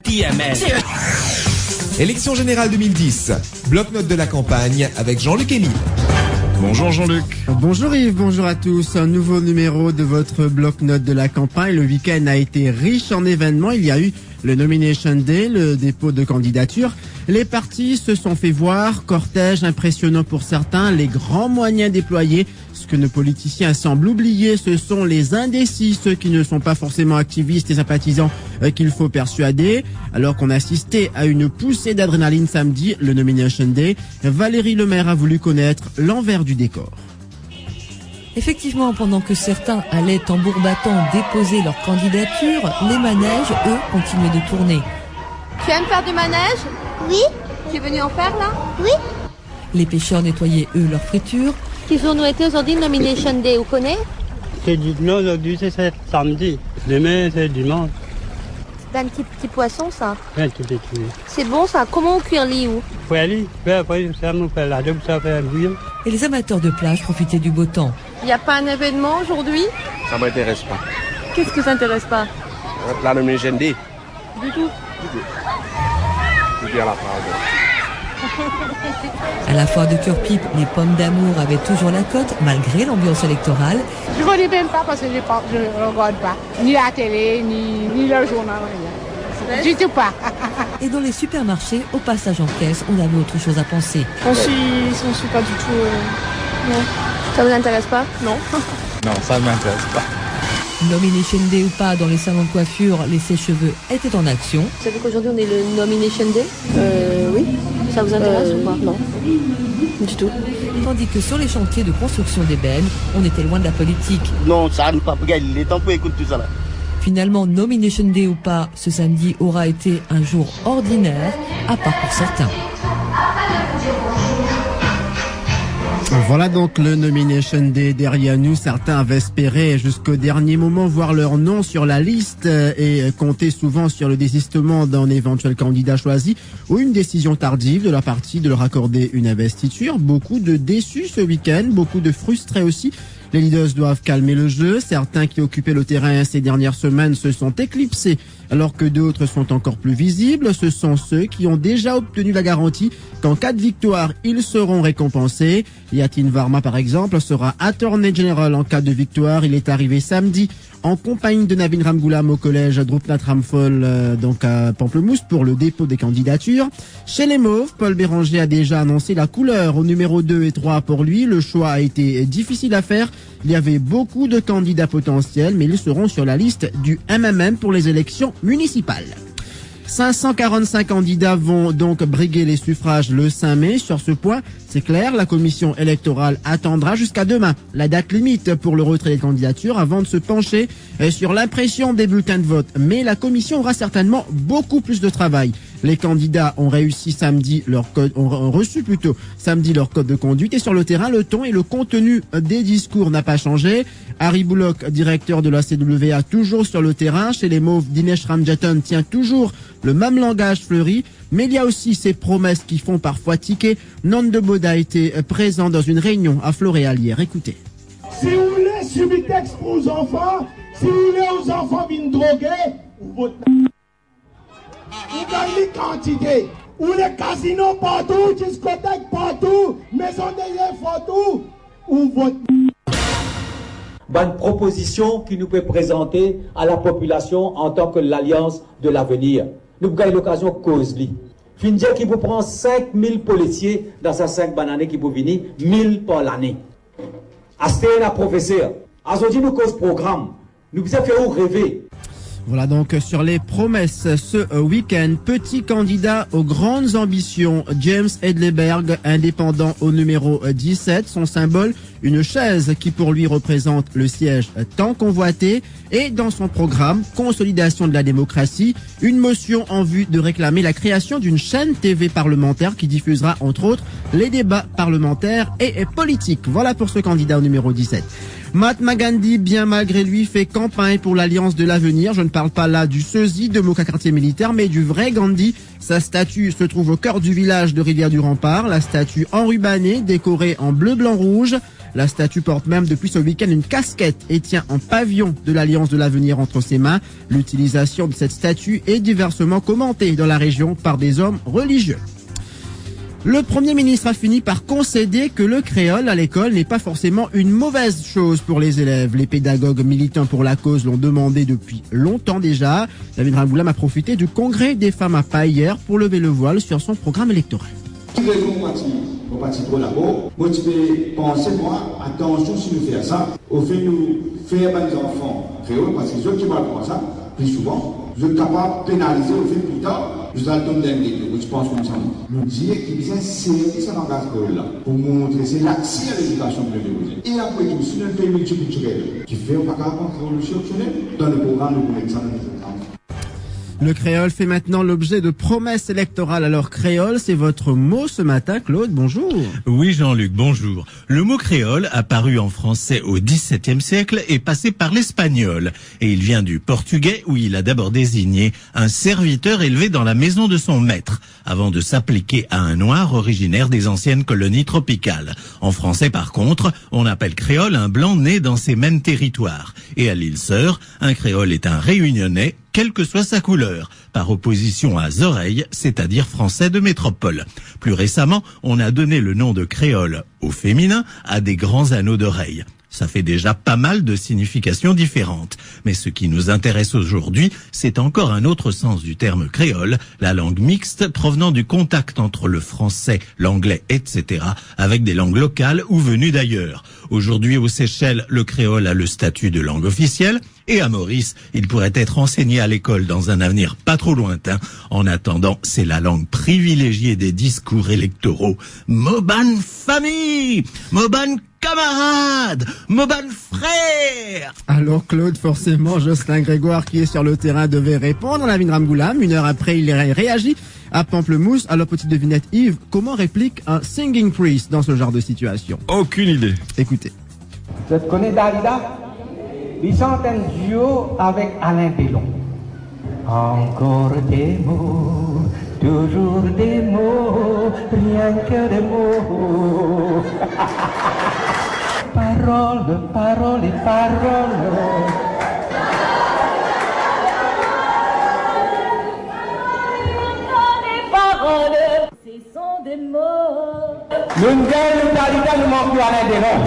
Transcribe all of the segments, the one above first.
TMS. Élection générale 2010. Bloc-notes de la campagne avec Jean-Luc Émile. Bonjour Jean-Luc. Bonjour Yves, bonjour à tous. Un nouveau numéro de votre bloc-notes de la campagne. Le week-end a été riche en événements. Il y a eu le Nomination Day, le dépôt de candidature. Les partis se sont fait voir, cortège impressionnant pour certains, les grands moyens déployés. Ce que nos politiciens semblent oublier, ce sont les indécis, ceux qui ne sont pas forcément activistes et sympathisants qu'il faut persuader. Alors qu'on assistait à une poussée d'adrénaline samedi, le Nomination Day, Valérie Lemaire a voulu connaître l'envers du décor. Effectivement, pendant que certains allaient tambour battant déposer leur candidature, les manèges, eux, continuaient de tourner. Tu aimes faire du manège? Oui. Tu es venu en faire là? Oui. Les pêcheurs nettoyaient, eux, leurs fritures. Quel jour nous était aujourd'hui le Nomination Day, vous connaissez? Non, aujourd'hui c'est samedi. Demain c'est dimanche. C'est un petit poisson ça. Un petit petit. C'est bon ça. Comment on cuit un lit ou? Faut aller, après ça nous fait la double, ça fait bouillir. Et les amateurs de plage profitaient du beau temps. Il n'y a pas un événement aujourd'hui? Ça m'intéresse pas. Qu'est-ce que ça t'intéresse pas? La Nomination Day. Du tout. Je dis à la phrase. À la foire de Cœur-Pipe, les pommes d'amour avaient toujours la cote, malgré l'ambiance électorale. Je ne connais même pas parce que je ne regarde pas. Ni la télé, ni le journal, rien. Du tout pas. Et dans les supermarchés, au passage en caisse, on avait autre chose à penser. On suis pas du tout... non. Ça vous intéresse pas? Non. Non, ça ne m'intéresse pas. Nomination Day ou pas, dans les salons de coiffure, les sèche-cheveux étaient en action. Vous savez qu'aujourd'hui on est le Nomination Day? Oui. Ça vous intéresse ou pas? Non. Du tout. Tandis que sur les chantiers de construction d'ébène, on était loin de la politique. Non, ça ne pas gagner. Il est temps pour écouter tout ça là. Finalement, Nomination Day ou pas, ce samedi aura été un jour ordinaire, à part pour certains. Voilà donc le Nomination Day derrière nous. Certains avaient espéré jusqu'au dernier moment voir leur nom sur la liste et compter souvent sur le désistement d'un éventuel candidat choisi ou une décision tardive de la partie de leur accorder une investiture. Beaucoup de déçus ce week-end, beaucoup de frustrés aussi. Les leaders doivent calmer le jeu. Certains qui occupaient le terrain ces dernières semaines se sont éclipsés alors que d'autres sont encore plus visibles. Ce sont ceux qui ont déjà obtenu la garantie qu'en cas de victoire, ils seront récompensés. Yatin Varma, par exemple, sera Attorney General en cas de victoire. Il est arrivé samedi en compagnie de Navin Ramgoolam au collège Drupnath Ramphal, donc à Pamplemousse, pour le dépôt des candidatures. Chez les Mauves, Paul Béranger a déjà annoncé la couleur au numéro 2 et 3 pour lui. Le choix a été difficile à faire. Il y avait beaucoup de candidats potentiels, mais ils seront sur la liste du MMM pour les élections municipales. 545 candidats vont donc briguer les suffrages le 5 mai. Sur ce point, c'est clair, la commission électorale attendra jusqu'à demain la date limite pour le retrait des candidatures avant de se pencher sur l'impression des bulletins de vote. Mais la commission aura certainement beaucoup plus de travail. Les candidats ont reçu samedi leur code de conduite et sur le terrain, le ton et le contenu des discours n'a pas changé. Harry Bullock, directeur de la CWA, toujours sur le terrain. Chez les Mauves, Dinesh Ramjatan tient toujours le même langage fleuri. Mais il y a aussi ces promesses qui font parfois tiquer. Nando Boda a été présent dans une réunion à Floréal hier. Écoutez. Si vous voulez Subitex pour les enfants, si vous voulez aux enfants venir droguer, vous gagnez quantité. Ou les casinos partout, discothèques partout, maisons des partout, ou votre... Bonne proposition qui nous peut présenter à la population en tant que l'alliance de l'avenir. Nous avons l'occasion de causer. Fin dire qu'il vous prend 5000 policiers dans ces 5 années qui vous venir 1000 par l'année. Asté la professeur. Aujourd'hui nous cause programme. Nous vous avons fait rêver. Voilà donc sur les promesses ce week-end. Petit candidat aux grandes ambitions, James Edleberg, indépendant au numéro 17. Son symbole, une chaise qui pour lui représente le siège tant convoité. Et dans son programme, consolidation de la démocratie, une motion en vue de réclamer la création d'une chaîne TV parlementaire qui diffusera entre autres les débats parlementaires et politiques. Voilà pour ce candidat au numéro 17. Mahatma Gandhi, bien malgré lui, fait campagne pour l'Alliance de l'avenir. Je ne parle pas là du sosie de Moka quartier militaire, mais du vrai Gandhi. Sa statue se trouve au cœur du village de Rivière-du-Rempart. La statue enrubannée, décorée en bleu, blanc, rouge. La statue porte même depuis ce week-end une casquette et tient un pavillon de l'Alliance de l'Avenir entre ses mains. L'utilisation de cette statue est diversement commentée dans la région par des hommes religieux. Le Premier ministre a fini par concéder que le créole à l'école n'est pas forcément une mauvaise chose pour les élèves. Les pédagogues militants pour la cause l'ont demandé depuis longtemps déjà. David Ramboulam a profité du congrès des femmes à Paille hier pour lever le voile sur son programme électoral. On partit trop là-bas. Moi, tu peux penser, moi, attention si nous faisons ça. Au fait, nous faire des enfants créoles, parce que ceux qui vont faire ça, plus souvent, je suis capable de pénaliser au fait plus tard. Je vais donner des je pense comme ça. Nous dire qu'il y a un service à langage créole pour montrer c'est l'accès à l'éducation que nous devons. Et après tout, si nous pays multiculturel qui fait un bagage révolutionnaire dans le programme de connexion de Le créole fait maintenant l'objet de promesses électorales. Alors créole, c'est votre mot ce matin, Claude, bonjour. Oui Jean-Luc, bonjour. Le mot créole, apparu en français au XVIIe siècle, est passé par l'espagnol. Et il vient du portugais où il a d'abord désigné un serviteur élevé dans la maison de son maître, avant de s'appliquer à un noir originaire des anciennes colonies tropicales. En français par contre, on appelle créole un blanc né dans ces mêmes territoires. Et à l'île Sœur, un créole est un réunionnais, quelle que soit sa couleur, par opposition à Zoreille, c'est-à-dire français de métropole. Plus récemment, on a donné le nom de créole au féminin à des grands anneaux d'oreilles. Ça fait déjà pas mal de significations différentes. Mais ce qui nous intéresse aujourd'hui, c'est encore un autre sens du terme créole, la langue mixte provenant du contact entre le français, l'anglais, etc., avec des langues locales ou venues d'ailleurs. Aujourd'hui, aux Seychelles, le créole a le statut de langue officielle, et à Maurice, il pourrait être enseigné à l'école dans un avenir pas trop lointain. En attendant, c'est la langue privilégiée des discours électoraux. Moban famille, Moban camarade, Moban frère. Alors Claude, forcément, Jocelyn Grégoire qui est sur le terrain devait répondre à David Ramboulam. Une heure après, il réagit à Pamplemousse. Alors petite devinette Yves, comment réplique un singing priest dans ce genre de situation? Aucune idée. Écoutez. Je te connais Dalida? Il chante un duo avec Alain Delon. Encore des mots, toujours des mots, rien que des mots. Paroles, paroles et paroles. Ce sont des mots. Nous ne Dalida nous manque plus Alain Delon.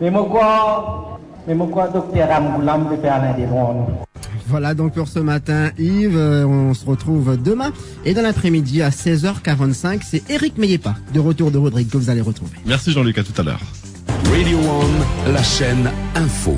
Mais moi, docteur Ramboulam, de faire Alain Delon. Voilà donc pour ce matin, Yves. On se retrouve demain. Et dans l'après-midi à 16h45, c'est Éric Meillépa, de retour de Rodrigue, que vous allez retrouver. Merci Jean-Luc, à tout à l'heure. Radio One, la chaîne Info.